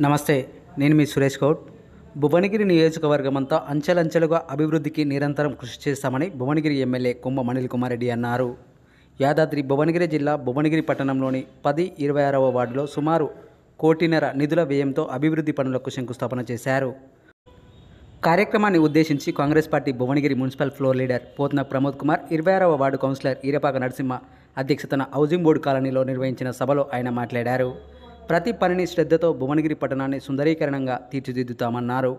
నమస్తే, నేను మీ సురేష్ గౌడ్. భువనగిరి నియోజకవర్గమంతా అంచెలంచెలుగా అభివృద్ధికి నిరంతరం కృషి చేస్తామని భువనగిరి ఎమ్మెల్యే కుంభ అనిల్ కుమార్ రెడ్డి అన్నారు. యాదాద్రి భువనగిరి జిల్లా భువనగిరి పట్టణంలోని 10-26వ వార్డులో సుమారు 1.5 కోటి నిధుల వ్యయంతో అభివృద్ధి పనులకు శంకుస్థాపన చేశారు. కార్యక్రమాన్ని ఉద్దేశించి Congress party Bhuvanagiri municipal floor leader Potna Pramod Kumar, 26వ వార్డు కౌన్సిలర్ ఈరపాక నరసింహ అధ్యక్షతన హౌసింగ్ బోర్డు కాలనీలో నిర్వహించిన సభలో ఆయన మాట్లాడారు. ప్రతి పనిని శ్రద్ధతో భువనగిరి పట్టణాన్ని సుందరీకరణంగా తీర్చిదిద్దుతామన్నారు.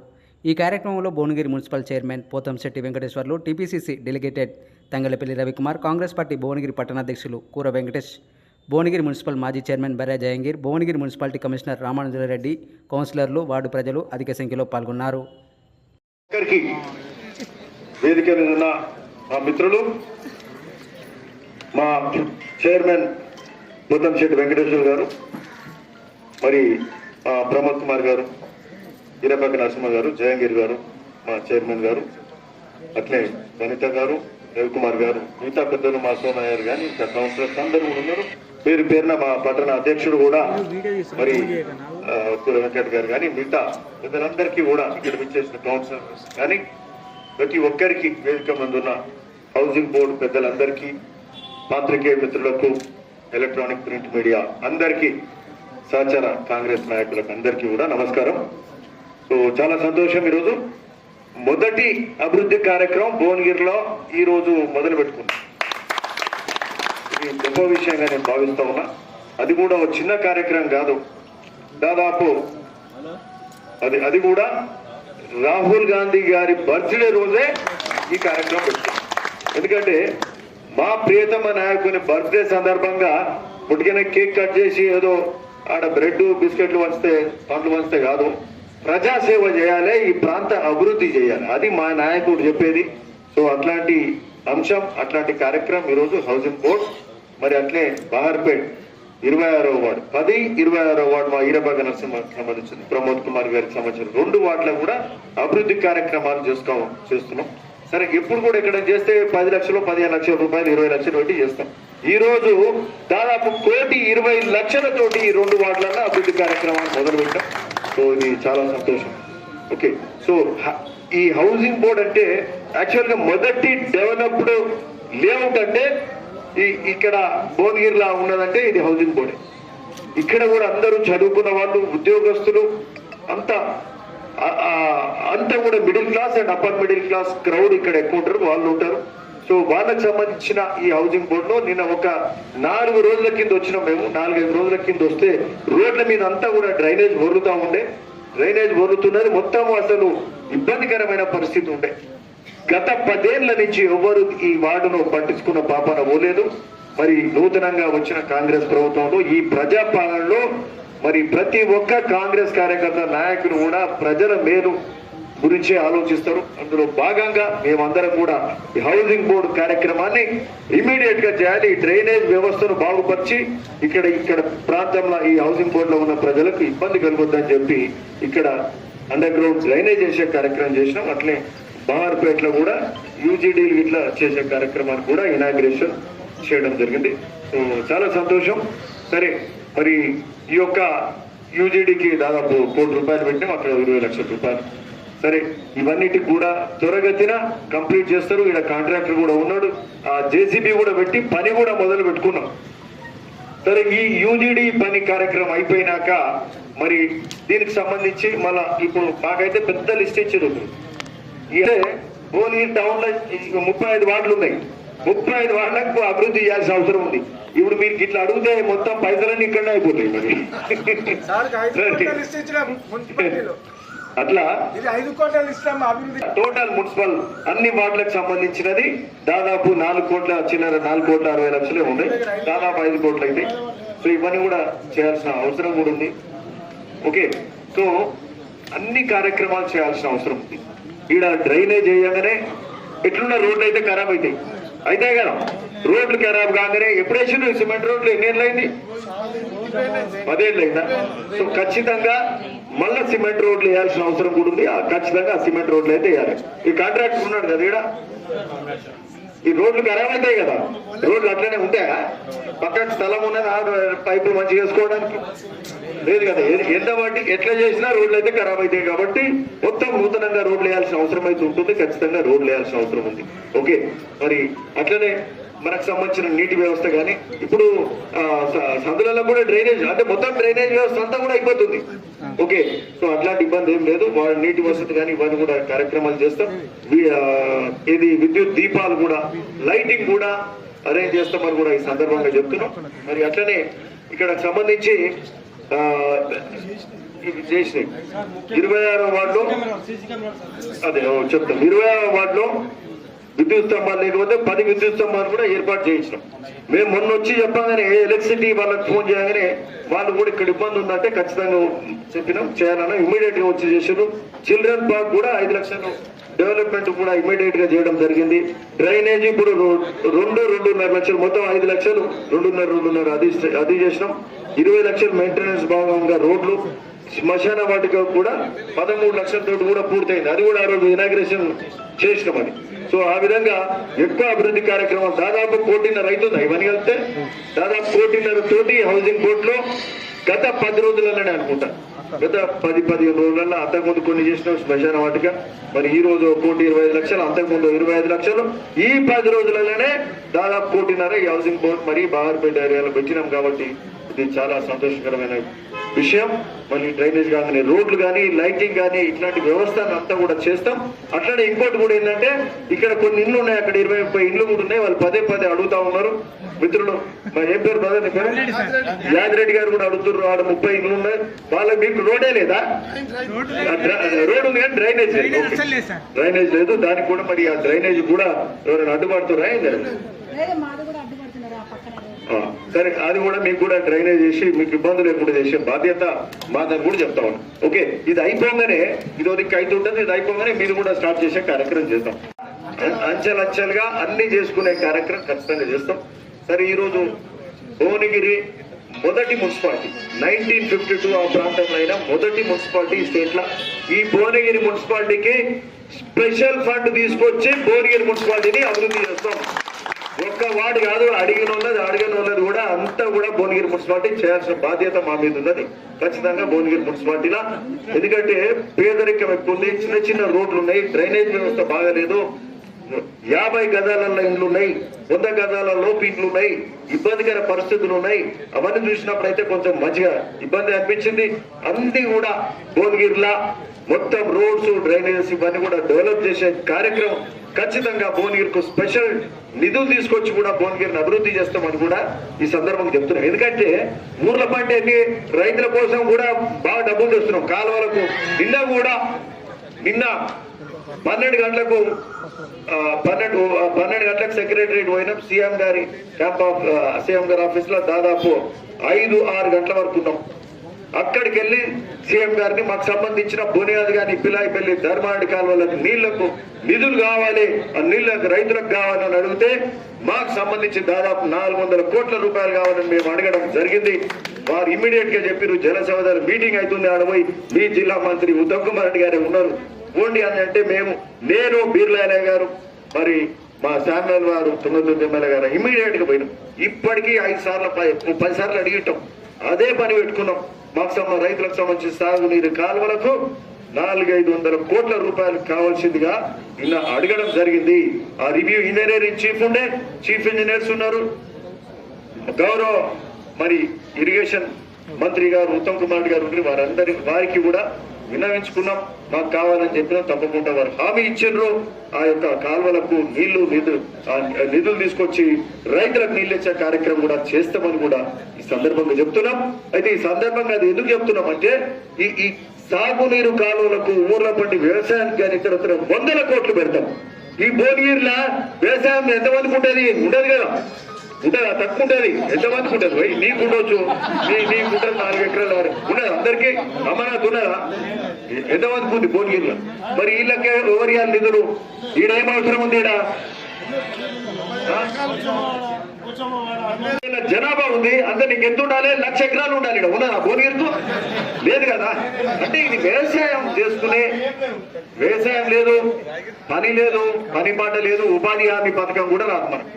ఈ కార్యక్రమంలో Bhuvanagiri municipal chairman Pothamsetty Venkateshwarlu, TPCC delegated Thangalapalli Ravikumar, Congress party Bhuvanagiri పట్టణాధ్యక్షులు కూర వెంకటేష్, భువనగిరి మున్సిపల్ మాజీ chairman Barra Jayangir, Bhuvanagiri municipality commissioner Ramanuja Reddy, కౌన్సిలర్లు, వార్డు ప్రజలు అధిక సంఖ్యలో పాల్గొన్నారు. వేదిక మీద ఉన్న మా మిత్రులు, మా చైర్మన్ పోతంశెట్టి వెంకటేశ్వర గారు, మరి ప్రమోద్ కుమార్ గారు, ఈరపాక నరసింహ గారు, జయంగీర్ గారు, మా చైర్మన్ గారు, అట్లే వనిత గారు, రవికుమార్ గారు, మిగతా పెద్దలు మా సోమయ్య గారు కానీ ఇంకా కౌన్సిలర్స్ అందరూ ఉన్నారు. పేరు పేరున మా పట్టణ అధ్యక్షుడు కూడా మరి కూర వెంకట్ గారు కానీ మిగతా పెద్దలందరికీ కూడా ఇక్కడ విచ్చేసిన కౌన్సిలర్స్ కానీ ప్రతి ఒక్కరికి, వేదిక ముందున్న హౌసింగ్ బోర్డు పెద్దలందరికీ, పాత్రికేయ మిత్రులకు, ఎలక్ట్రానిక్ ప్రింట్ మీడియా అందరికీ, సహచర కాంగ్రెస్ నాయకులకు అందరికీ కూడా నమస్కారం. సో చాలా సంతోషం. ఈరోజు మొదటి అభివృద్ధి కార్యక్రమం భువనగిరిలో ఈరోజు మొదలు పెట్టుకున్నాం. ఇది గొప్ప విషయంగా నేను భావిస్తా ఉన్నా. అది కూడా ఒక చిన్న కార్యక్రమం కాదు, దాదాపు అది కూడా రాహుల్ గాంధీ గారి బర్త్డే రోజే ఈ కార్యక్రమం పెట్టుకున్నాం. ఎందుకంటే మా ప్రియతమ నాయకుని బర్త్డే సందర్భంగా పుట్టిన కేక్ కట్ చేసి ఏదో ఆడ బ్రెడ్ బిస్కెట్లు వంచితే పండ్లు వంచితే కాదు, ప్రజాసేవ చేయాలి, ఈ ప్రాంత అభివృద్ధి చేయాలి, అది మా నాయకుడు చెప్పేది. సో అట్లాంటి అంశం, అట్లాంటి కార్యక్రమం ఈరోజు హౌసింగ్ బోర్డ్, మరి అట్లే బహార్పేట్ 26వ వార్డు, 10-26వ వార్డు మా ఈరపాక నరసింహకి సంబంధించిన ప్రమోద్ కుమార్ గారికి సంబంధించిన 2 వార్డులకు కూడా అభివృద్ధి కార్యక్రమాలు చేస్తున్నాం. సరే, ఎప్పుడు కూడా ఇక్కడ చేస్తే 10 లక్షలు, 15 లక్షల రూపాయలు, 20 లక్షలు పెట్టి చేస్తాం. ఈ రోజు దాదాపు 1,20,00,000తోటి ఈ 2 వార్డులలో అభివృద్ధి కార్యక్రమాలు మొదలుపెట్టాం. సో ఇది చాలా సంతోషం. ఓకే, సో ఈ హౌసింగ్ బోర్డ్ అంటే యాక్చువల్ గా మొదటి డెవలప్డ్ లేఅవుట్ అంటే ఇక్కడ భువనగిరిలా ఉన్నదంటే ఇది హౌసింగ్ బోర్డే. ఇక్కడ కూడా అందరూ చదువుకున్న వాళ్ళు, ఉద్యోగస్తులు అంతా కూడా middle class and upper middle class crowd ఇక్కడ ఎక్కువ ఉంటారు, వాళ్ళు ఉంటారు. సో వాళ్ళకి సంబంధించిన ఈ హౌసింగ్ బోర్డు లో నిన్న ఒక 4 రోజుల కింద వచ్చినాం మేము. 4-5 రోజుల కింద వస్తే రోడ్ల మీద అంతా కూడా డ్రైనేజ్ వరులుతూ ఉండే. డ్రైనేజ్ వరులుతున్నది మొత్తం అసలు ఇబ్బందికరమైన పరిస్థితి ఉండే. గత 10 ఏళ్ల నుంచి ఎవరు ఈ వార్డును పట్టించుకున్న పాపన పోలేదు. మరి నూతనంగా వచ్చిన కాంగ్రెస్ ప్రభుత్వంలో ఈ ప్రజాపాలనలో మరి ప్రతి ఒక్క కాంగ్రెస్ కార్యకర్త, నాయకులు కూడా ప్రజల మేలు గురించి ఆలోచిస్తారు. అందులో భాగంగా మేమందరం కూడా ఈ హౌసింగ్ బోర్డు కార్యక్రమాన్ని ఇమీడియట్ గా చేయాలి. డ్రైనేజ్ వ్యవస్థను బాగుపరిచి ఇక్కడ ప్రాంతంలో ఈ హౌసింగ్ బోర్డులో ఉన్న ప్రజలకు ఇబ్బంది కలుగుద్దని చెప్పి ఇక్కడ అండర్ గ్రౌండ్ డ్రైనేజ్ చేసే కార్యక్రమం చేసినాం. అట్లే బహార్పేటలో కూడా యూజీడీలు ఇట్లా చేసే కార్యక్రమాన్ని కూడా ఇనాగ్రేషన్ చేయడం జరిగింది. చాలా సంతోషం. సరే, మరి ఈ యొక్క యూజీడీకి దాదాపు 1 కోటి రూపాయలు పెట్టినాం, అక్కడ 20 లక్షల రూపాయలు. సరే, ఇవన్నిటికి కూడా త్వరగతిన కంప్లీట్ చేస్తారు. ఇక్కడ కాంట్రాక్టర్ కూడా ఉన్నాడు, ఆ జేసీబీ కూడా పెట్టి పని కూడా మొదలు పెట్టుకున్నాం. సరే, ఈ యూజీడీ పని కార్యక్రమం అయిపోయినాక మరి దీనికి సంబంధించి మళ్ళా ఇప్పుడు మాకైతే పెద్ద లిస్ట్ ఇచ్చారు. భువనగిరి టౌన్ లో 35 వార్డులు ఉన్నాయి. 35 వార్డులకు అభివృద్ధి చేయాల్సిన అవసరం ఉంది. ఇప్పుడు మీరు ఇట్లా అడిగితే మొత్తం పైసలన్నీ ఇక్కడనే అయిపోతాయి. మరి అట్లా టోటల్ మున్సిపల్ అన్ని వార్డులకు సంబంధించినది దాదాపు 4 కోట్ల చిల్లర, 4,60,00,000 ఉన్నాయి. దాదాపు 5 కోట్లు అయితే. సో ఇవన్నీ కూడా చేయాల్సిన అవసరం కూడా ఉంది. ఓకే, సో అన్ని కార్యక్రమాలు చేయాల్సిన అవసరం ఉంది. ఈడ డ్రైనేజ్ చేయగానే ఎట్లున్న రోడ్లు అయితే ఖరాబ్ అవుతాయి కదా. రోడ్లు ఖరాబ్ కాగానే ఎప్పుడు వేసిండు సిమెంట్ రోడ్లు? ఎన్ని ఏళ్ళు అయింది? 10 ఏళ్ళు అయిందా? సో ఖచ్చితంగా మళ్ళా సిమెంట్ రోడ్లు వేయాల్సిన అవసరం కూడా ఉంది. ఖచ్చితంగా సిమెంట్ రోడ్లు అయితే వేయాలి. ఈ కాంట్రాక్టర్ ఉన్నాడు కదా, ఈ రోడ్లు ఖరాబ్ అవుతాయి కదా, రోడ్లు అట్లనే ఉంటాయా? పక్కన స్థలం ఉన్నది ఆ పైపులు మంచిగా వేసుకోవడానికి లేదు కదా. ఎంత వాటి ఎట్లా చేసినా రోడ్లు అయితే ఖరాబ్ అవుతాయి కాబట్టి మొత్తం నూతనంగా రోడ్లు వేయాల్సిన అవసరం అయితే ఉంటుంది. ఖచ్చితంగా రోడ్లు వేయాల్సిన అవసరం ఉంది. ఓకే, మరి అట్లనే మనకు సంబంధించిన నీటి వ్యవస్థ కానీ ఇప్పుడు సందులలో కూడా డ్రైనేజ్ అంటే మొత్తం డ్రైనేజ్ వ్యవస్థ అంతా కూడా అయిపోతుంది. ఓకే, సో అట్లాంటి ఇబ్బంది ఏం లేదు. వాళ్ళ నీటి వసతి కానీ ఇవన్నీ కూడా కార్యక్రమాలు చేస్తాం. ఇది విద్యుత్ దీపాలు కూడా లైటింగ్ కూడా అరేంజ్ చేస్తామని కూడా ఈ సందర్భంగా చెప్తున్నాం. మరి అట్లనే ఇక్కడ సంబంధించి చేసినాయి 26వ వార్డులో అదే చెప్తాం 26వ వార్డులో విద్యుత్ స్తంభాలు లేకపోతే 10 విద్యుత్ స్తంభాలు కూడా ఏర్పాటు చేయించినాం. మేము మొన్న వచ్చి చెప్పగానే ఎలక్ట్రిసిటీ వాళ్ళకి ఫోన్ చేయగానే వాళ్ళు కూడా ఇక్కడ ఇబ్బంది ఉందంటే ఖచ్చితంగా చెప్పినాం చేయాలన్నా ఇమ్మీడియట్ గా వచ్చి చేసారు. చిల్డ్రన్ పార్క్ కూడా 5 లక్షలు డెవలప్మెంట్ కూడా ఇమ్మీడియట్ గా చేయడం జరిగింది. డ్రైనేజ్ ఇప్పుడు 2.5 లక్షలు మొత్తం 5 లక్షలు 2.5 అది చేసినాం. 20 లక్షలు మెయింటెనెన్స్ భాగంగా రోడ్లు, శ్మశాన వాటిక కూడా 13 లక్షలతో కూడా పూర్తయింది. అది కూడా ఆ రోజు ఇనాగ్రేషన్ చేసినామని. సో ఆ విధంగా ఎక్కువ అభివృద్ధి కార్యక్రమం దాదాపు 1.5 కోటి అవుతుంది. ఇవన్నీ కలిపితే దాదాపు 1.5 కోటి తోటి హౌసింగ్ బోర్డ్ లో గత 10 రోజులలోనే అనుకుంటా, గత 10-15 రోజులలో అంతకుముందు కొన్ని చేసిన శ్మశాన వాటిక, మరి ఈ రోజు 1.25 కోటి, అంతకుముందు 25 లక్షలు, ఈ 10 రోజులలోనే దాదాపు 1.5 కోటి ఈ హౌసింగ్ బోర్డ్ మరి బాగర్పేట ఏరియాలో పెట్టినాం. కాబట్టి ఇది చాలా సంతోషకరమైన విషయం. మళ్ళీ డ్రైనేజ్ కానీ రోడ్లు కానీ లైటింగ్ కానీ ఇట్లాంటి వ్యవస్థను అంతా కూడా చేస్తాం. అట్లానే ఇంకోటి కూడా ఏంటంటే ఇక్కడ కొన్ని ఇళ్ళు ఉన్నాయి, అక్కడ 20-30 ఇళ్ళు కూడా ఉన్నాయి. వాళ్ళు పదే అడుగుతా ఉన్నారు మిత్రులు. మరి ఏం పేరు బ్రదర్? యాదిరెడ్డి గారు కూడా అడుగుతున్నారు. ఆడ 30 ఇళ్ళు ఉన్నాయి. వాళ్ళకి మీకు రోడే లేదా? రోడ్ ఉంది కానీ డ్రైనేజ్ లేదు. డ్రైనేజ్ లేదు. దానికి కూడా మరి ఆ డ్రైనేజ్ కూడా ఎవరైనా అడ్డుపడుతున్నా సరే, అది కూడా మీకు కూడా డ్రైనేజ్ చేసి మీకు ఇబ్బందులు లేకుండా చేసే బాధ్యత మాదని కూడా చెప్తా ఉన్నాం. ఓకే, ఇది అయిపోగానే ఇది దిక్కు అవుతుంటుంది. ఇది అయిపోగానే మీరు కూడా స్టార్ట్ చేసే కార్యక్రమం చేస్తాం. అంచెలంచెలుగా అన్ని చేసుకునే కార్యక్రమం ఖచ్చితంగా చేస్తాం. సరే, ఈరోజు భువనగిరి మొదటి మున్సిపాలిటీ 1952 ఆ ప్రాంతంలో అయినా మొదటి మున్సిపాలిటీ స్టేట్ లా. ఈ భువనగిరి మున్సిపాలిటీకి స్పెషల్ ఫండ్ తీసుకొచ్చి భువనగిరి మున్సిపాలిటీని అభివృద్ధి చేస్తాం. ఒక్క వాడు కాదు, అడిగిన వాళ్ళది కూడా అంతా కూడా భువనగిరి మున్సిపాలిటీ చేయాల్సిన బాధ్యత మా మీద ఉన్నది. ఖచ్చితంగా భువనగిరి మున్సిపాలిటీలా. ఎందుకంటే పేదరికం ఎక్కువ ఉంది, చిన్న రోడ్లు ఉన్నాయి, డ్రైనేజ్ వ్యవస్థ బాగాలేదు, 50 గజాలలో ఇండ్లు ఉన్నాయి, 100 గజాల లోపు ఇండ్లు ఉన్నాయి, ఇబ్బందికర పరిస్థితులు ఉన్నాయి. అవన్నీ చూసినప్పుడు అయితే కొంచెం మంచిగా ఇబ్బంది అనిపించింది. అన్ని కూడా భువనగిరిలా మొత్తం రోడ్స్ డ్రైనేజెస్ ఇవన్నీ కూడా డెవలప్ చేసే కార్యక్రమం ఖచ్చితంగా భువనగిరికి స్పెషల్ నిధులు తీసుకొచ్చి కూడా భువనగిరిని అభివృద్ధి చేస్తామని కూడా ఈ సందర్భంగా చెప్తున్నాం. ఎందుకంటే ఊర్ల పంటని రైతుల కోసం కూడా బాగా డబ్బులు తెస్తున్నాం. కాలువలకు నిన్న 12 గంటలకు 12 గంటలకు సెక్రటరియట్ పోయినాం. సీఎం గారి ఆఫీస్ లో దాదాపు 5-6 గంటల వరకు ఉన్నాం. అక్కడికి వెళ్ళి సీఎం గారిని మాకు సంబంధించిన బునియాద్ గాని పిలాయిపల్లి ధర్మాడి కాలువలకు నీళ్లకు నిధులు కావాలి, ఆ నీళ్లకు రైతులకు కావాలని అడిగితే మాకు సంబంధించి దాదాపు 400 కోట్ల రూపాయలు కావాలని మేము అడగడం జరిగింది. వారు ఇమ్మీడియట్ గా చెప్పారు, జల సహోదరు మీటింగ్ అవుతుంది, ఆడపోయి మీ జిల్లా మంత్రి ఉత్తమ్ కుమార్ రెడ్డి గారే ఉన్నారు, పోండి అని అంటే నేను బీర్లాయలయ్య గారు మరి మా శామ్యుల్ వారు తుంగతుర్తి ఎమ్మెల్యే గారు ఇమ్మీడియట్ గా పోయినాం. ఇప్పటికీ 5 సార్లు 10 సార్లు అడిగిటాం. అదే పని పెట్టుకున్నాం. మాకు రైతులకు సంబంధించిన సాగునీరు కాలువలకు 400-500 కోట్ల రూపాయలు కావాల్సిందిగా ఇలా అడగడం జరిగింది. ఆ రివ్యూ ఇంజనీరింగ్ చీఫ్ ఇంజనీర్స్ ఉన్నారు, గౌరవ మరి ఇరిగేషన్ మంత్రి గారు ఉత్తమ్ కుమార్ రెడ్డి గారు వారికి కూడా విన్నవించుకున్నాం. మాకు కావాలని చెప్పినా తప్పకుండా వారు హామీ ఇచ్చిండ్రు. ఆ యొక్క కాల్వలకు నిధులు తీసుకొచ్చి రైతులకు నీళ్ళు ఇచ్చే కార్యక్రమం కూడా చేస్తామని కూడా ఈ సందర్భంగా చెప్తున్నాం. అయితే ఈ సందర్భంగా అది ఎందుకు చెప్తున్నాం అంటే ఈ సాగునీరు కాలువలకు ఊర్ల పండి వ్యవసాయానికి కానీ ఇతర 100 కోట్లు పెడతాం. ఈ భువనగిరిలో వ్యవసాయం ఎంతమందికి ఉంటుంది? ఉండదు కదా, ఉంటుందా? తక్కువ ఉంటుంది. ఎంతమందికి ఉంటుంది? నీకు ఉండొచ్చు, నీకు ఉంటుంది 4 ఎకరాల ఉన్నది. అందరికీ అమరావతి ఉన్నదా? ఎంతమందికి ఉంది భువనగిరిలో? మరి వీళ్ళకే ఎవరి నిధులు? ఈడేం అవసరం ఉంది? జనాభా ఉంది అంటే నీకు ఎంత ఉండాలి? 1,00,000 ఎకరాలు ఉండాలి. ఇక్కడ ఉన్నదా భువనగిరికు? లేదు కదా. అంటే ఇది వ్యవసాయం చేసుకునే వ్యవసాయం లేదు, పని లేదు, పని పాట లేదు, ఉపాధి హామీ పథకం కూడా రాదు మనకు,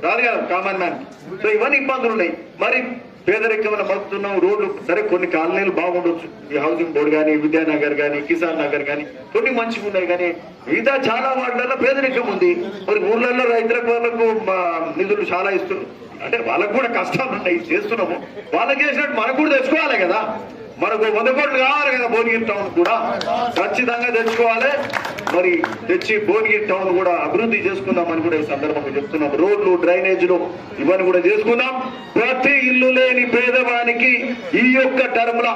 రాదు కదా కామన్ మ్యాన్. సో ఇవన్నీ ఇబ్బందులు ఉన్నాయి. మరి పేదరికమైన బతుకుతున్నాం. రోడ్లు సరే కొన్ని కాలనీలు బాగుండొచ్చు, ఈ హౌసింగ్ బోర్డు కానీ, విద్యానగర్ కానీ, కిసాన్ నగర్ కానీ కొన్ని మంచిగా ఉన్నాయి. కానీ మిగతా చాలా వార్డులలో పేదరికం ఉంది. మరి ఊర్లలో రైతులకు వాళ్ళకు నిధులు చాలా ఇస్తున్నారు. అంటే వాళ్ళకు కూడా కష్టాలు ఉన్నాయి, చేస్తున్నాము. వాళ్ళకి చేసినట్టు మనకు కూడా తెచ్చుకోవాలి కదా. మనకు 100 కోట్లు కావాలి కదా భువనగిరి టౌన్ కూడా, ఖచ్చితంగా తెచ్చుకోవాలి. మరి తెచ్చి భువనగిరి టౌన్ కూడా అభివృద్ధి చేసుకుందామని కూడా ఈ సందర్భంగా చెప్తున్నాం. రోడ్లు, డ్రైనేజీలు ఇవన్నీ కూడా చేసుకుందాం. ప్రతి ఇల్లు లేని పేదవానికి ఈ యొక్క టర్మ్ల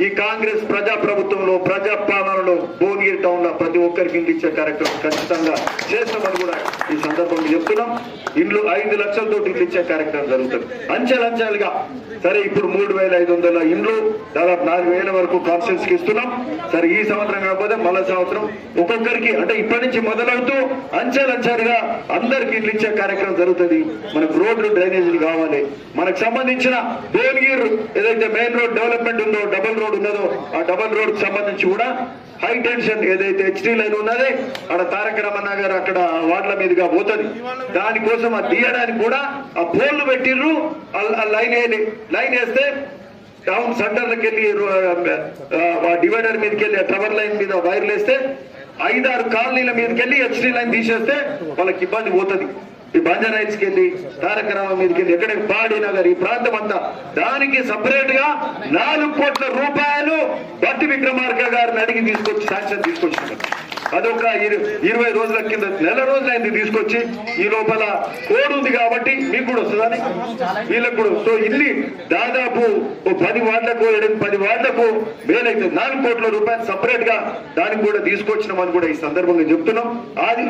ఈ కాంగ్రెస్ ప్రజాప్రభుత్వంలో, ప్రజాపాలనలో భువనగిరి టౌన్ లో ప్రతి ఒక్కరికి ఇల్లు ఇచ్చే కార్యక్రమం ఖచ్చితంగా చేస్తామని కూడా ఈ సందర్భంగా చెప్తున్నాం. ఇల్లు 5 లక్షలతో ఇల్లు ఇచ్చే కార్యక్రమం జరుగుతుంది అంచెలంచెలుగా. సరే ఇప్పుడు 3,500 ఇండ్లు, దాదాపు 4,000 వరకు కాన్స్టిట్యూన్స్ కి ఇస్తున్నాం. సరే ఈ సంవత్సరం కాకపోతే మళ్ళా సంవత్సరం ఒక్కొక్కరికి, అంటే ఇప్పటి నుంచి మొదలవుతూ అంచెలంచెలుగా అందరికి ఇల్లు ఇచ్చే కార్యక్రమం జరుగుతుంది. మనకు రోడ్లు, డ్రైనేజీలు కావాలి. మనకు సంబంధించిన భువనగిరి ఏదైతే మెయిన్ రోడ్ డెవలప్మెంట్ ఉందో, డబుల్ రోడ్ ఉన్నదో, ఆ డబుల్ రోడ్ కి సంబంధించి కూడా హై టెన్షన్ ఏదైతే హెచ్టీ లైన్ ఉన్నది, అక్కడ తారక రామన్న గారు అక్కడ వార్డుల మీదుగా పోతుంది. దానికోసం ఆ తీయడానికి కూడా ఆ పోల్లు పెట్టిర్రు. లైన్ వేస్తే టౌన్ సెంటర్లకు వెళ్ళి డివైడర్ మీదకి వెళ్ళి ట్రవర్ లైన్ మీద వైర్లు వేస్తే 5-6 కాలనీల మీదకి వెళ్ళి హెచ్టీ లైన్ తీసేస్తే వాళ్ళకి ఇబ్బంది పోతుంది. ఈ బంజారాయిల్స్ కి వెళ్ళి తారక రామ మీదకి వెళ్ళి ఎక్కడ పాడి నగర్ ఈ ప్రాంతం అంతా దానికి సపరేట్ గా 4 కోట్ల రూపాయలు బట్టి విక్రమార్క గారిని అడిగి తీసుకొచ్చి శాంక్షన్ తీసుకొచ్చినారు. అదొక 20 రోజుల కింద, నెల రోజులు అయింది తీసుకొచ్చి. ఈ లోపల కోడ్ ఉంది కాబట్టి మీకు కూడా వస్తుందని వీళ్ళకు కూడా. సో ఇల్లు దాదాపు 10 వార్డులకు 10 వార్డులకు మేలైతే 4 కోట్ల రూపాయలు సపరేట్ గా దానికి కూడా తీసుకొచ్చినామని కూడా ఈ సందర్భంగా చెప్తున్నాం.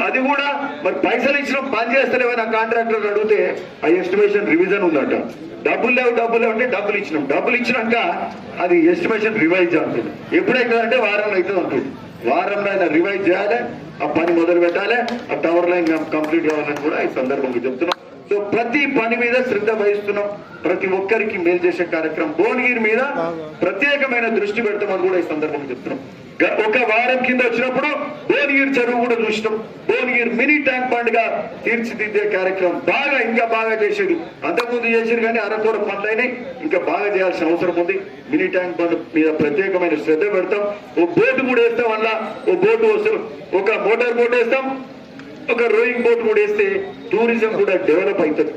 అది కూడా మరి పైసలు ఇచ్చినాం, పని చేస్తలేమని ఆ కాంట్రాక్టర్ అడిగితే ఆ ఎస్టిమేషన్ రివిజన్ ఉందట. డబ్బులు లేవు అంటే డబ్బులు ఇచ్చినాం. డబ్బులు ఇచ్చినాక అది ఎస్టిమేషన్ రివైజ్ అవుతుంది. ఎప్పుడైతుందంటే వారంలో అవుతుంది ఉంటుంది. వారంలో ఆయన రివైజ్ చేయాలి, ఆ పని మొదలు పెట్టాలి, ఆ టవర్ లైన్ కంప్లీట్ కావాలని కూడా ఈ సందర్భంగా చెప్తున్నాం. సో ప్రతి పని మీద శ్రద్ధ వహిస్తున్నాం. ప్రతి ఒక్కరికి మేలు చేసే కార్యక్రమం భువనగిరి మీద ప్రత్యేకమైన దృష్టి పెడతామని కూడా ఈ సందర్భంగా చెప్తున్నాం. ఒక వారం కింద వచ్చినప్పుడు భువనగిరి చెరువు కూడా చూసినాం. భువనగిరి మినీ ట్యాంక్ బండ్ గా తీర్చిదిద్దే కార్యక్రమం ఇంకా బాగా చేసేది. అంతకుముందు చేసేది కానీ అరకొర పనులైనాయి, ఇంకా బాగా చేయాల్సిన అవసరం ఉంది. మినీ ట్యాంక్ బండ్ మీద ప్రత్యేకమైన శ్రద్ధ పెడతాం. ఓ బోటు కూడా వేస్తాం, వల్ల ఓ బోటు వస్తాం, ఒక మోటార్ బోట్ వేస్తాం, ఒక రోయింగ్ బోట్ కూడా వేస్తే టూరిజం కూడా డెవలప్ అవుతుంది.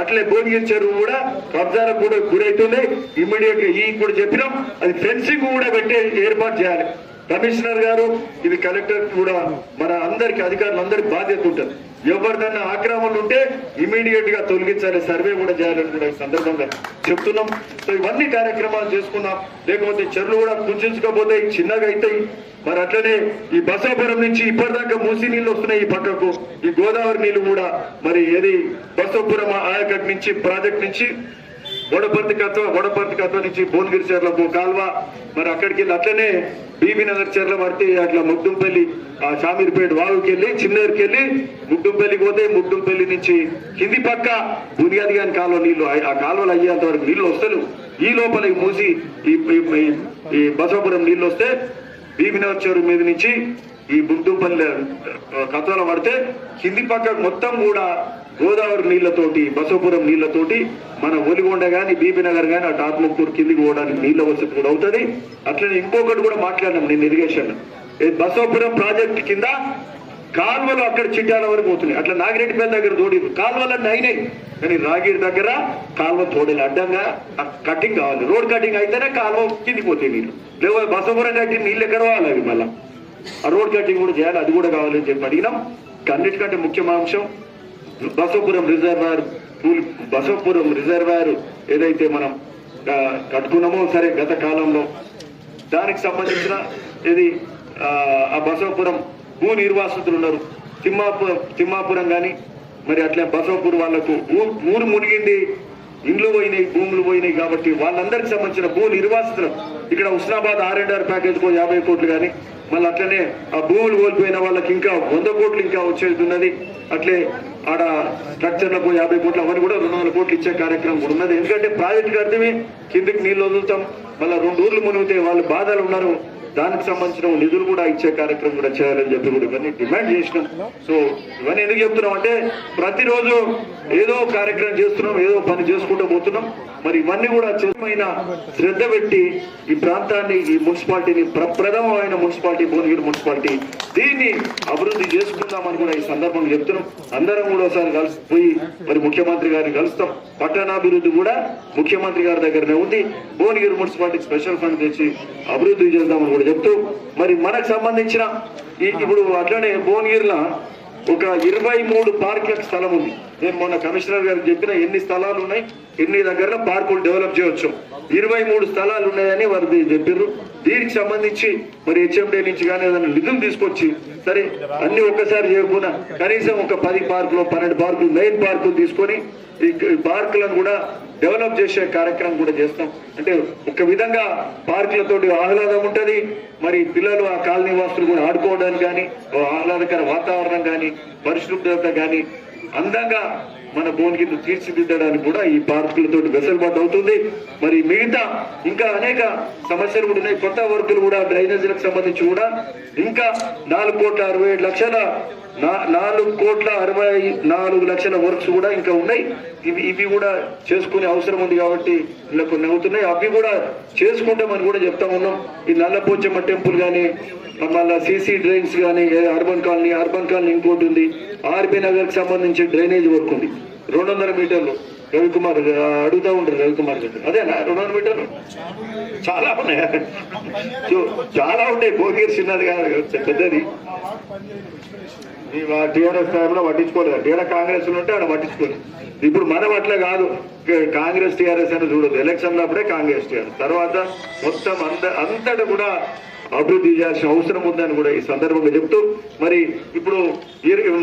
అట్లే భువనగిరి చెరువు కూడా కబ్జాలకు కూడా గురవుతుంది. ఇమ్మీడియట్ గా ఈ కూడా చెప్పినాం, అది ఫెన్సింగ్ కూడా పెట్టే ఏర్పాటు చేయాలి. కమిషనర్ గారు, ఇది కలెక్టర్ కూడా, మన అందరికి అధికారులందరికీ బాధ్యత ఉంటుంది. ఎవరిదన్నా ఆక్రమణలు ఉంటే ఇమీడియట్ గా తొలగించాలి, సర్వే కూడా చేయాలని కూడా ఈ సందర్భంగా చెప్తున్నాం. సో ఇవన్నీ కార్యక్రమాలు చేసుకున్నాం. లేకపోతే చెరువులు కూడా కుంచుకోపోతాయి, చిన్నగా అవుతాయి. మరి అట్లనే ఈ బసవపురం నుంచి ఇప్పటిదాకా మూసి నీళ్లు వస్తున్నాయి. ఈ పక్కకు ఈ గోదావరి నీళ్లు కూడా మరి ఏది బసవపురం ఆయకట్ నుంచి ప్రాజెక్ట్ నుంచి వడపర్తి కత్వ నుంచి భువనగిరి చెర్లకు కాల్వ, మరి అక్కడికి వెళ్ళి అట్లనే బీబీ నగర్ చెర్ల పడితే అట్లా ముగ్దుంపల్లి ఆ షామీర్పేట వాగుకి వెళ్ళి చిన్నూరుకి వెళ్ళి ముగ్దుంపల్లికి పోతే ముగ్దుంపల్లి నుంచి కింది పక్క బునియాది గాని కాలువ నీళ్లు, ఆ కాలువలు అయ్యేంత వరకు నీళ్లు వస్తారు. ఈ లోపల మూసి ఈ బసవపురం నీళ్లు వస్తే బీబీ నగర్ చెరువు మీద నుంచి ఈ ముగ్దుంపల్లి కత్వల పడితే కింది పక్క మొత్తం కూడా గోదావరి నీళ్లతోటి, బసవపురం నీళ్లతోటి మన ఒలిగొండ గాని, బీబీ నగర్ గాని, అటు ఆత్మకూరు కిందికి పోవడానికి నీళ్ల వసతి కూడా అవుతుంది. అట్లనే ఇంకొకటి కూడా మాట్లాడినాం నేను, ఇరిగేషన్ బసవపురం ప్రాజెక్ట్ కింద కాల్వలు అక్కడ చిట్యాల వరకు పోతున్నాయి. అట్లా నాగిరెడ్డిపేట దగ్గర తోడిరు, కాల్వలన్నీ అయినాయి. కానీ రాగిరి దగ్గర కాల్వ తోడేది అడ్డంగా కటింగ్ కావాలి. రోడ్ కటింగ్ అయితేనే కాల్వ కిందికి పోతాయి నీళ్ళు. లేకపోతే బసవపురం కట్టిన నీళ్ళు ఎక్కడ పోవాలి, అవి మళ్ళీ ఆ రోడ్ కటింగ్ కూడా చేయాలి. అది కూడా కావాలని చెప్పి అడిగినాం. అన్నిటికంటే ముఖ్యమైన అంశం బసవపురం రిజర్వాయర్ ఏదైతే మనం కట్టుకున్నామో సరే గత కాలంలో, దానికి సంబంధించిన ఇది ఆ బసవపురం భూ నిర్వాసితులు ఉన్నారు. తిమ్మాపురం కానీ మరి అట్లే బసవపూర్ వాళ్లకు ఊరు మునిగింది, ఇండ్లు పోయినాయి, భూములు పోయినాయి. కాబట్టి వాళ్ళందరికి సంబంధించిన భూ నిర్వాసితులు ఇక్కడ హుస్నాబాద్ R&R ప్యాకేజ్ 50 కోట్లు కానీ, మళ్ళీ అట్లనే ఆ భూములు కోల్పోయిన వాళ్ళకి ఇంకా 100 కోట్లు ఇంకా వచ్చేది ఉన్నది. అట్లే ఆడ స్ట్రక్చర్లకు 50 కోట్లు అవన్నీ కూడా 200 కోట్లు ఇచ్చే కార్యక్రమం కూడా ఉన్నది. ఎందుకంటే ప్రాజెక్టు కడితే కిందికి నీళ్ళు వదులుతాం, మళ్ళీ 2 ఊర్లు మునిగితే వాళ్ళు బాధలు ఉన్నారు, దానికి సంబంధించిన నిధులు కూడా ఇచ్చే కార్యక్రమం కూడా చేయాలని చెప్పి కూడా ఇవన్నీ డిమాండ్ చేసినాం. సో ఇవన్నీ ఎందుకు చెప్తున్నాం అంటే ప్రతిరోజు ఏదో కార్యక్రమం చేస్తున్నాం, ఏదో పని చేసుకుంటూ పోతున్నాం. మరి ఇవన్నీ కూడా చిన్నమైన శ్రద్ధ పెట్టి ఈ ప్రాంతాన్ని, ఈ మున్సిపాలిటీని ప్రప్రథమమైన మున్సిపాలిటీ భువనగిరి మున్సిపాలిటీ, దీన్ని అభివృద్ధి చేసుకుందామని కూడా ఈ సందర్భంగా చెప్తున్నాం. అందరం కూడా ఒకసారి కలిసిపోయి మరి ముఖ్యమంత్రి గారిని కలుస్తాం. పట్టణాభివృద్ధి కూడా ముఖ్యమంత్రి గారి దగ్గరనే ఉంది. భువనగిరి మున్సిపాలిటీ స్పెషల్ ఫండ్ తెచ్చి అభివృద్ధి చేద్దామని కూడా చెప్తూ మరి మనకు సంబంధించిన ఇప్పుడు అట్లనే భువనగిరిలో ఒక 23 పార్కులకు స్థలం ఉంది. నేను మొన్న కమిషనర్ గారికి చెప్పిన ఎన్ని స్థలాలు ఉన్నాయి, ఎన్ని దగ్గర పార్కులు డెవలప్ చేయవచ్చు, 23 స్థలాలు ఉన్నాయని వారు చెప్పారు. దీనికి సంబంధించి మరి హెచ్ఎండి నుంచి కానీ ఏదైనా నిధులు తీసుకొచ్చి సరే అన్ని ఒక్కసారి చేయకుండా కనీసం ఒక 10 పార్కులు 12 పార్కులు మెయిన్ పార్కులు తీసుకొని ఈ పార్కులను కూడా డెవలప్ చేసే కార్యక్రమం కూడా చేస్తాం. అంటే ఒక విధంగా పార్కులతోటి ఆహ్లాదం ఉంటుంది, మరి పిల్లలు ఆ కాలనీ వాసులు కూడా ఆడుకోవడానికి కానీ ఆహ్లాదకర వాతావరణం కానీ పరిశుభ్రత కానీ అందంగా మన భువనగిరిని తీర్చిదిద్దడానికి కూడా ఈ పార్కులతో వెసులుబాటు అవుతుంది. మరి మిగతా ఇంకా అనేక సమస్యలు కూడా ఉన్నాయి. కొత్త వర్కులు కూడా డ్రైనేజీలకు సంబంధించి కూడా ఇంకా 4,64,64,64 వర్క్స్ కూడా ఇంకా ఉన్నాయి. ఇవి కూడా చేసుకునే అవసరం ఉంది కాబట్టి ఇలా కొన్ని అవుతున్నాయి. అవి కూడా చేసుకుంటామని కూడా చెప్తా ఉన్నాం. ఈ నల్లపోచమ్మ టెంపుల్ కానీ మళ్ళీ సీసీ డ్రైన్స్ కానీ అర్బన్ కాలనీ ఇంకోటి ఉంది. ఆర్బీ నగర్ కి సంబంధించి డ్రైనేజ్ వర్క్ ఉంది 200 మీటర్లు. రవికుమార్ అడుగుతా ఉంటారు, రవికుమార్ గారు అదేనా 200 మీటర్లు చాలా ఉన్నాయి, చాలా ఉంటాయి. భువనగిరి చిన్నది కాదు, పెద్దది. టీఆర్ఎస్ టైంలో పట్టించుకోలేదు, టీఆర్ కాంగ్రెస్ ఉంటే ఆడ పట్టించుకోలేదు. ఇప్పుడు మనం అట్లా కాదు, కాంగ్రెస్ టీఆర్ఎస్ అని చూడదు. ఎలక్షన్లు అప్పుడే కాంగ్రెస్ టీఆర్ఎస్, తర్వాత మొత్తం అంతటా కూడా అభివృద్ధి చేయాల్సిన అవసరం ఉందని కూడా ఈ సందర్భంగా చెప్తూ మరి ఇప్పుడు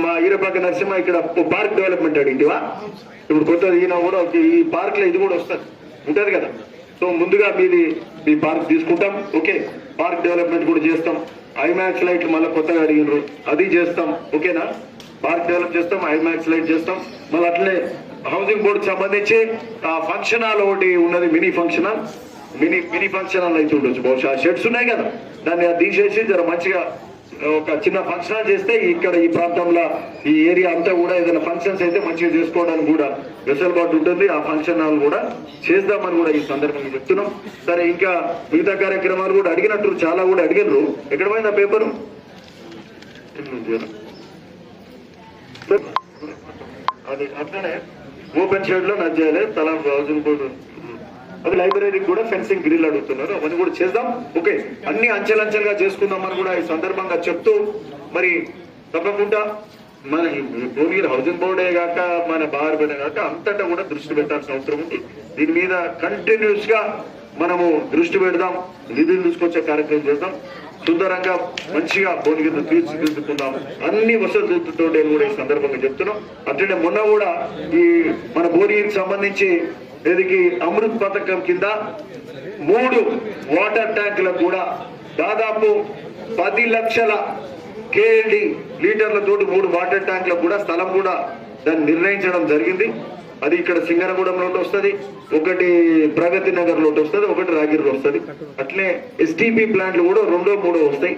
మా ఈరపాక నరసింహ ఇక్కడ పార్క్ డెవలప్మెంట్ అడిగింటివా, ఇప్పుడు కొత్తది ఈయన కూడా ఈ పార్క్ లో ఇది కూడా ఉంటది కదా. సో ముందుగా మీ పార్క్ తీసుకుంటాం, ఓకే. పార్క్ డెవలప్మెంట్ కూడా చేస్తాం. ఐమాక్స్ లైట్లు మళ్ళీ కొత్తగా అడిగినారు, అది చేస్తాం, ఓకేనా. పార్క్ డెవలప్ చేస్తాం, ఐమాక్స్ లైట్ చేస్తాం. మళ్ళీ అట్లే హౌసింగ్ బోర్డుకి సంబంధించి ఫంక్షన్ హాల్ ఒకటి ఉన్నది, మినీ ఫంక్షన్ హాల్ అయితే ఉండొచ్చు బహుశా. షెడ్స్ ఉన్నాయి కదా, దాన్ని తీసేసి జర మంచిగా ఒక చిన్న ఫంక్షన్ హాల్ చేస్తే ఇక్కడ ఈ ప్రాంతంలో ఈ ఏరియా అంతా కూడా ఏదైనా ఫంక్షన్స్ అయితే మంచిగా చేసుకోవడానికి కూడా వెసులుబాటు ఉంటుంది. ఆ ఫంక్షన్ హాల్ కూడా చేద్దామని కూడా ఈ సందర్భంగా చెప్తున్నాం. సరే ఇంకా మిగతా కార్యక్రమాలు కూడా అడిగినట్టు చాలా కూడా అడిగినారు. ఎక్కడ పోయింది ఆ పేపరు? అది అట్లనే ఓపెన్ షెడ్ లో నచ్చేయాలి చేయాలి. తలా హౌసింగ్ బోర్డు అది లైబ్రరీకి కూడా ఫెన్సింగ్ గ్రిల్ అడుగుతున్నారు, అవన్నీ కూడా చేద్దాం. ఓకే, అన్ని అంచెలంచెలుగా చేసుకుందామని కూడా ఈ సందర్భంగా చెప్తూ మరి తప్పకుండా మన భువనగిరి హౌసింగ్ బోర్డే కాక మన బార్ పైన కాక అంతటా కూడా దృష్టి పెట్టాల్సిన అవసరం ఉంది. దీని మీద కంటిన్యూస్ గా మనము దృష్టి పెడదాం, నిధులు తీసుకొచ్చే కార్యక్రమం చేద్దాం. సుందరంగా మంచిగా భువనగిరిని తీర్చిదిద్దుకుందాం, అన్ని వసతులతో కూడా ఈ సందర్భంగా చెప్తున్నాం. అట్లనే మొన్న కూడా ఈ మన భువనగిరికి సంబంధించి దీనికి అమృత్ పథకం కింద 3 వాటర్ ట్యాంకులకు కూడా దాదాపు 10 లక్షల KLD లీటర్లతోటి 3 వాటర్ ట్యాంకులకు కూడా స్థలం కూడా దాన్ని నిర్ణయించడం జరిగింది. అది ఇక్కడ సింగరగూడెంలో వస్తుంది, ఒకటి ప్రగతి నగర్ లో వస్తుంది, ఒకటి రాగిరిలో వస్తుంది. అట్లే STP ప్లాంట్లు కూడా 2, 3 వస్తాయి.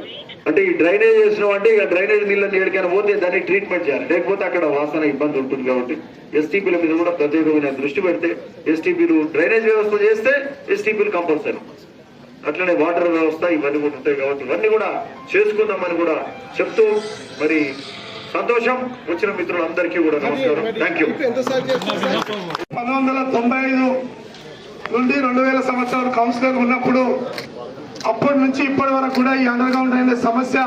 అంటే ఈ డ్రైనేజ్ చేసినాం అంటే ఇక డ్రైనేజ్ నీళ్ళని ఎక్కడికైనా పోతే దాన్ని ట్రీట్మెంట్ చేయాలి, లేకపోతే అక్కడ వాసన ఇబ్బంది ఉంటుంది. కాబట్టి STPల మీద కూడా ప్రత్యేకమైన దృష్టి పెడితే STPలు డ్రైనేజ్ వ్యవస్థ చేస్తే STPలు కంపల్సరీ. అట్లనే వాటర్ వ్యవస్థ ఇవన్నీ కూడా ఉంటాయి. కాబట్టి ఇవన్నీ కూడా చేసుకుందామని కూడా చెప్తూ మరి సంతోషం. వచ్చిన మిత్రులందరికీ కూడా నమస్కారం, థ్యాంక్ యూ. 1995 నుండి 2000 సంవత్సరాలు కౌన్సిలర్ ఉన్నప్పుడు అప్పటి నుంచి ఇప్పటి వరకు కూడా ఈ అండర్ గ్రౌండ్ డ్రైనేజ్ సమస్య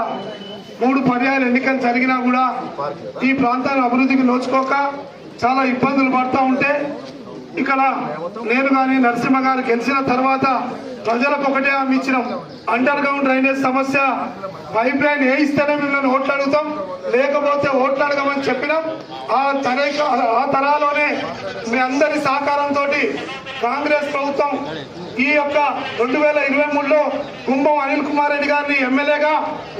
3 పర్యాయాలు ఎన్నికలు జరిగినా కూడా ఈ ప్రాంతాల అభివృద్ధికి నోచుకోక చాలా ఇబ్బందులు పడుతూ ఉంటే ఇక్కడ నేను కానీ నరసింహ గారు గెలిచిన తర్వాత ప్రజలకు ఒకటే హామీ ఇచ్చినాం, అండర్ గ్రౌండ్ డ్రైనేజ్ సమస్య పైప్ లైన్ వేయిస్తేనే మిమ్మల్ని ఓట్లు అడుగుతాం, లేకపోతే ఓట్లు అడగమని చెప్పినాం. ఆ తరాలోనే మీ అందరి సహకారంతో కాంగ్రెస్ ప్రభుత్వం ఈ యొక్క 2023లో కుంభం అనిల్ కుమార్ రెడ్డి గారిని ఎమ్మెల్యేగా,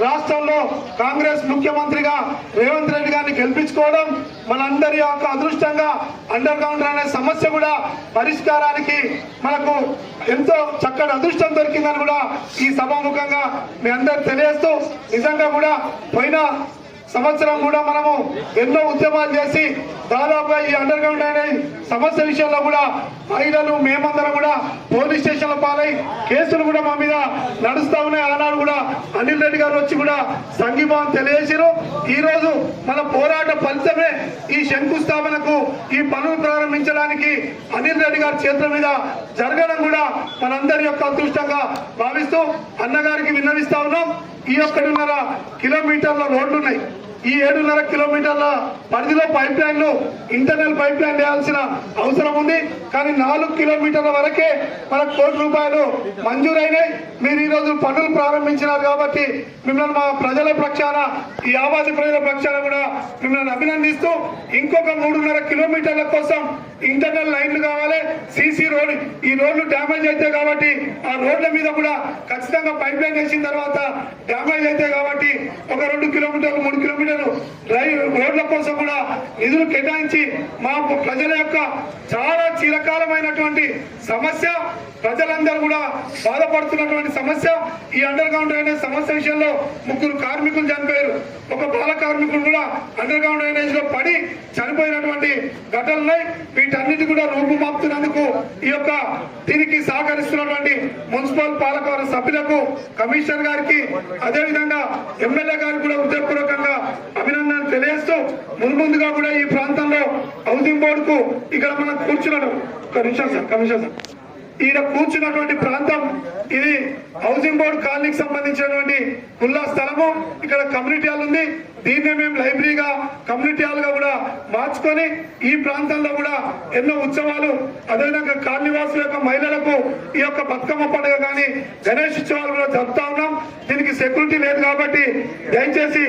రాష్ట్రంలో కాంగ్రెస్ ముఖ్యమంత్రిగా రేవంత్ రెడ్డి గారిని గెలిపించుకోవడం మనందరి యొక్క అదృష్టంగా అండర్ గ్రౌండ్ అనే సమస్య కూడా పరిష్కారానికి మనకు ఎంతో చక్కటి అదృష్టం దొరికిందని కూడా ఈ సభాముఖంగా మీ అందరు తెలియజేస్తూ, నిజంగా కూడా పోయిన సంవత్సరం కూడా మనము ఎన్నో ఉద్యమాలు చేసి దాదాపుగా ఈ అండర్ గ్రౌండ్ అనే సమస్య విషయంలో కూడా మహిళలు మేమందరం కూడా పోలీస్ స్టేషన్ల పాలై కేసులు కూడా మా మీద నడుస్తా ఉన్నాయి. ఆనాడు కూడా అనిల్ రెడ్డి గారు వచ్చి కూడా సంఘీభావం తెలియజేసారు. ఈ రోజు మన పోరాట ఫలితమే ఈ శంకుస్థాపనకు, ఈ పనులు ప్రారంభించడానికి అనిల్ రెడ్డి గారి చేతుల మీద జరగడం కూడా మనందరి యొక్క అదృష్టంగా భావిస్తూ అన్నగారికి విన్నవిస్తా ఉన్నాం. ఈ 1.5 కిలోమీటర్ల రోడ్లు ఉన్నాయి. ఈ 7.5 కిలోమీటర్ల పరిధిలో పైప్ లైన్లు, ఇంటర్నల్ పైప్ లైన్ వేయాల్సిన అవసరం ఉంది. కానీ 4 కిలోమీటర్ల వరకే మనకు ₹1 మంజూరైనాయి. మీరు ఈ రోజు పనులు ప్రారంభించినారు కాబట్టి మిమ్మల్ని మా ప్రజల పక్షాన, ఈ ఆవాది ప్రజల పక్షాన కూడా మిమ్మల్ని అభినందిస్తూ, ఇంకొక 3.5 కిలోమీటర్ల కోసం ఇంటర్నల్ లైన్లు కావాలి. సీసీ రోడ్, ఈ రోడ్లు డ్యామేజ్ అయితే కాబట్టి ఆ రోడ్ల మీద కూడా ఖచ్చితంగా పైప్ లైన్ వేసిన తర్వాత డ్యామేజ్ అయితే కాబట్టి ఒక 2 కిలోమీటర్లు 3 కిలోమీటర్లు రోడ్ల కోసం కూడా నిధులు కేటాయించి మా ప్రజల యొక్క చాలా చిరకాలమైనటువంటి సమస్య, ప్రజలందరూ కూడా బాధపడుతున్నటువంటి సమస్య, ఈ అండర్ గ్రౌండ్ డ్రైనేజ్ సమస్య విషయంలో 3 కార్మికులు చనిపోయారు. ఒక బాల కార్మికులు కూడా అండర్ గ్రౌండ్ డ్రైనేజ్ లో పడి చనిపోయినటువంటి ఘటనలున్నాయి. వీటన్నిటి కూడా రూపుమాపుతున్నందుకు ఈ యొక్క దీనికి సహకరిస్తున్నటువంటి మున్సిపల్ పాలకవర్గ సభ్యులకు, కమిషనర్ గారికి, అదేవిధంగా ఎమ్మెల్యే గారికి కూడా హృదయపూర్వకంగా అభినందనలు తెలియజేస్తూ, ముందుగా కూడా ఈ ప్రాంతంలో హౌసింగ్ బోర్డుకు ఇక్కడ మనం కూర్చున్నాడు. ఒక నిమిషం సార్, కమిషనర్ సార్, ఈయన కూర్చున్నటువంటి ప్రాంతం ఇది హౌసింగ్ బోర్డు కాలనీకి సంబంధించినటువంటి ఖుల్లా స్థలము. ఇక్కడ కమ్యూనిటీ హాల్ ఉంది. దీన్నే మేము లైబ్రరీగా, కమ్యూనిటీ హాల్ గా కూడా మార్చుకొని ఈ ప్రాంతంలో కూడా ఎన్నో ఉత్సవాలు, అదేవిధంగా కాలనీవాసుల యొక్క మహిళలకు ఈ యొక్క బతుకమ్మ పండుగ కానీ గణేష్ ఉత్సవాలు కూడా జరుపుతా ఉన్నాం. దీనికి సెక్యూరిటీ లేదు కాబట్టి దయచేసి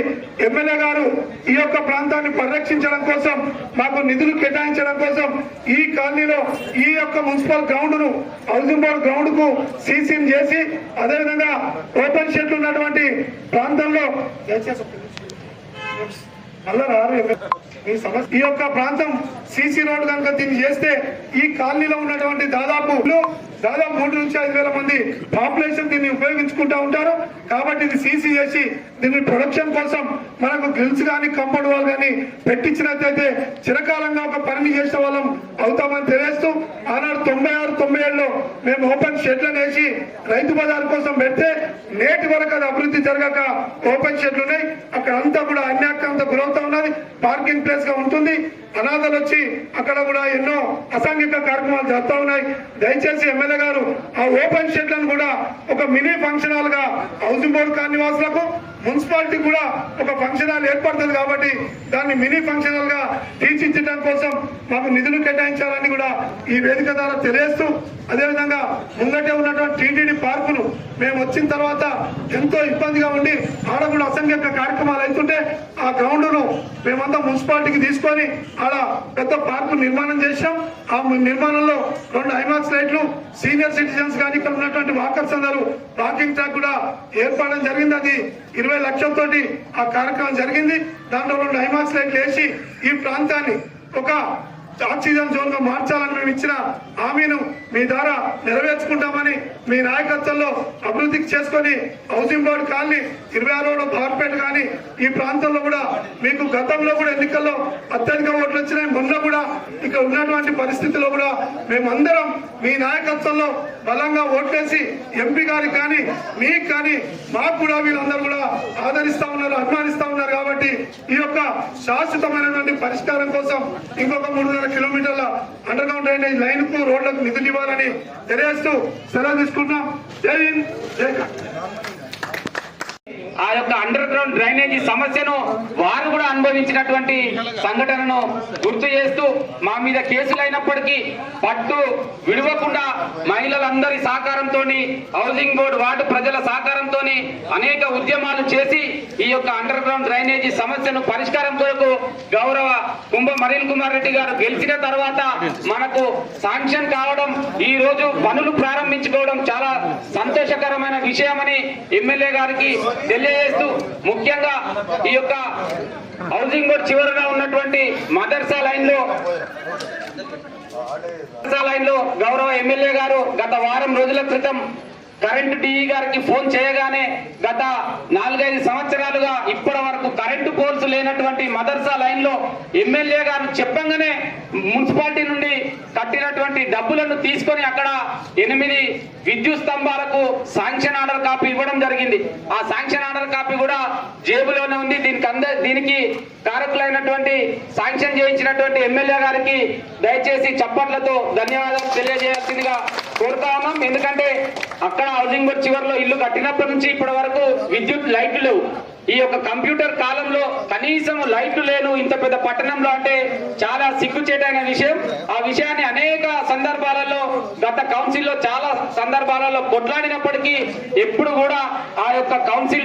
ఎమ్మెల్యే గారు ఈ యొక్క ప్రాంతాన్ని పరిరక్షించడం కోసం, మాకు నిధులు కేటాయించడం కోసం ఈ కాలనీలో ఈ యొక్క మున్సిపల్ గ్రౌండ్ ను, హౌసింగ్ బోర్డు గ్రౌండ్ కు సీసీని చేసి, అదేవిధంగా ఓపెన్ షెడ్లు ఉన్నటువంటి ప్రాంతంలో ఈ యొక్క ప్రాంతం సీసీ రోడ్ కనుక దీన్ని చేస్తే ఈ కాలనీలో ఉన్నటువంటి దాదాపు 3 నుంచి 5 వేల మంది పాపులేషన్ దీన్ని ఉపయోగించుకుంటూ ఉంటారు. కాబట్టి ఇది సీసీ చేసి దీన్ని ప్రొడక్షన్ కోసం మనకు గ్రిల్స్ కానీ, కంపౌండ్ వాల్ కానీ పెట్టించినట్లయితే చిరకాలంగా ఒక పనిని చేసిన వాళ్ళం అవుతామని తెలియజేస్తూ, ఆనాడు 96, 97లో మేము ఓపెన్ షెడ్లను వేసి రైతు బజార్ కోసం పెడితే నేటి వరకు అది అభివృద్ధి జరగక ఓపెన్ షెడ్లు ఉన్నాయి. అక్కడ అంతా కూడా అన్యాక్రాంత గురవుతా ఉన్నది. పార్కింగ్ ప్లేస్ గా ఉంటుంది. అనాథలు వచ్చి అక్కడ కూడా ఎన్నో అసాంఘిక కార్యక్రమాలు జరుగుతూ ఉన్నాయి. దయచేసి ఎమ్మెల్యే గారు ఆ ఓపెన్ షెడ్లను కూడా ఒక మినీ ఫంక్షన్ హాల్ గా హౌసింగ్ బోర్డు కాలనీవాసులకు, మున్సిపాలిటీ కూడా ఒక ఫంక్షన్ హాల్ ఏర్పడుతుంది కాబట్టి దాన్ని మినీ ఫంక్షన్ హాల్ గా తీర్చిదిద్దడం కోసం మాకు నిధులు కేటాయించాలని కూడా ఈ వేదిక ద్వారా తెలియజేస్తూ, అదేవిధంగా ముంగటే ఉన్నటువంటి టీటీడీ పార్కును మేము వచ్చిన తర్వాత ఎంతో ఇబ్బందిగా ఉండి ఆడ కూడా అసంఖ్యాక కార్యక్రమాలు అవుతుంటే ఆ గ్రౌండ్ ను మేమంతా మున్సిపాలిటీకి తీసుకొని ఆడ పెద్ద పార్కు నిర్మాణం చేశాం. ఆ నిర్మాణంలో 2 ఐమాక్స్ లైట్లు, సీనియర్ సిటిజన్స్ కానీ ఇక్కడ ఉన్నటువంటి వాకర్స్ అందరూ వాకింగ్ ట్రాక్ కూడా ఏర్పడడం జరిగింది. అది 20 లక్షలతోటి ఆ కార్యక్రమం జరిగింది. దాంట్లో 2 ఐమాక్స్ లైట్లు వేసి ఈ ప్రాంతాన్ని ఒక ఆక్సిజన్ జోన్ గా మార్చాలని మేము ఇచ్చిన హామీను మీ ద్వారా నెరవేర్చుకుంటామని, మీ నాయకత్వంలో అభివృద్ధికి చేసుకొని హౌసింగ్ బోర్డు కాలనీ 26 బార్పేట కానీ ఈ ప్రాంతంలో కూడా మీకు గతంలో కూడా ఎన్నికల్లో అత్యధిక ఓట్లు వచ్చినాయి. మొన్న కూడా ఇక్కడ ఉన్నటువంటి పరిస్థితుల్లో కూడా మేమందరం మీ నాయకత్వంలో బలంగా ఓట్లేసి ఎంపీ గారికి కానీ, మీకు కానీ, మాకు కూడా వీళ్ళందరూ కూడా ఆదరిస్తా ఉన్నారు, అభిమానిస్తా ఉన్నారు. కాబట్టి ఈ యొక్క శాశ్వతమైనటువంటి పరిష్కారం కోసం ఇంకొక 3.5 కిలోమీటర్ల అండర్ గ్రౌండ్ డ్రైనేజ్ లైన్ కు, రోడ్లకు నిధులు ఇవ్వాలని తెలియజేస్తూ సెలవు తీసుకుంటున్నాం. జై హింద్, జై కాంగ్రెస్. ఆ యొక్క అండర్ గ్రౌండ్ డ్రైనేజీ సమస్యను వారు కూడా అనుభవించినటువంటి సంఘటనను గుర్తు చేస్తూ మా మీద కేసులు అయినప్పటికీ పట్టు విడవకుండా మహిళలందరి సహకారంతో హౌసింగ్ బోర్డు వార్డు ప్రజల సహకారంతో అనేక ఉద్యమాలు చేసి ఈ యొక్క అండర్ గ్రౌండ్ డ్రైనేజీ సమస్యను పరిష్కారం కొరకు గౌరవ కుంభ మరీల్ కుమార్ రెడ్డి గారు గెలిచిన తర్వాత మనకు శాంక్షన్ కావడం, ఈ రోజు పనులు ప్రారంభించుకోవడం చాలా సంతోషకరమైన విషయమని ఎమ్మెల్యే గారికి తెలియజేస్తూ, ముఖ్యంగా ఈ యొక్క హౌసింగ్ బోర్డు చివరగా ఉన్నటువంటి మదర్సా లైన్ లో గౌరవ ఎమ్మెల్యే గారు గత వారం రోజుల క్రితం కరెంటు డిఈ గారికి ఫోన్ చేయగానే గత 4-5 సంవత్సరాలుగా ఇప్పటి వరకు కరెంటు పోల్స్ లేనటువంటి మదర్సా లైన్ లో ఎమ్మెల్యే గారు చెప్పంగానే మున్సిపాలిటీ నుండి కట్టినటువంటి డబ్బులను తీసుకొని అక్కడ 8 విద్యుత్ స్తంభాలకు శాంక్షన్ ఆర్డర్ కాపీ ఇవ్వడం జరిగింది. ఆ శాంక్షన్ ఆర్డర్ కాపీ కూడా జేబులోనే ఉంది. దీనికి కారకులైనటువంటి శాంక్షన్ చేయించినటువంటి ఎమ్మెల్యే గారికి దయచేసి చప్పట్లతో ధన్యవాదాలు తెలియజేయాల్సిందిగా కోరుతా ఉన్నాం. ఎందుకంటే అక్కడ హౌసింగ్ బోర్డు చివరిలో ఇల్లు కట్టినప్పటి నుంచి ఇప్పటి వరకు విద్యుత్ లైట్లు లేవు. ఈ యొక్క కంప్యూటర్ కాలంలో కనీసం లైట్లు లేను ఇంత పెద్ద పట్టణంలో అంటే చాలా సిగ్గుచేటైన విషయం. ఆ విషయాన్ని అనేక సందర్భాలలో గత కౌన్సిల్లో చాలా సందర్భాలలో కొట్లాడినప్పటికీ ఎప్పుడు కూడా ఆ యొక్క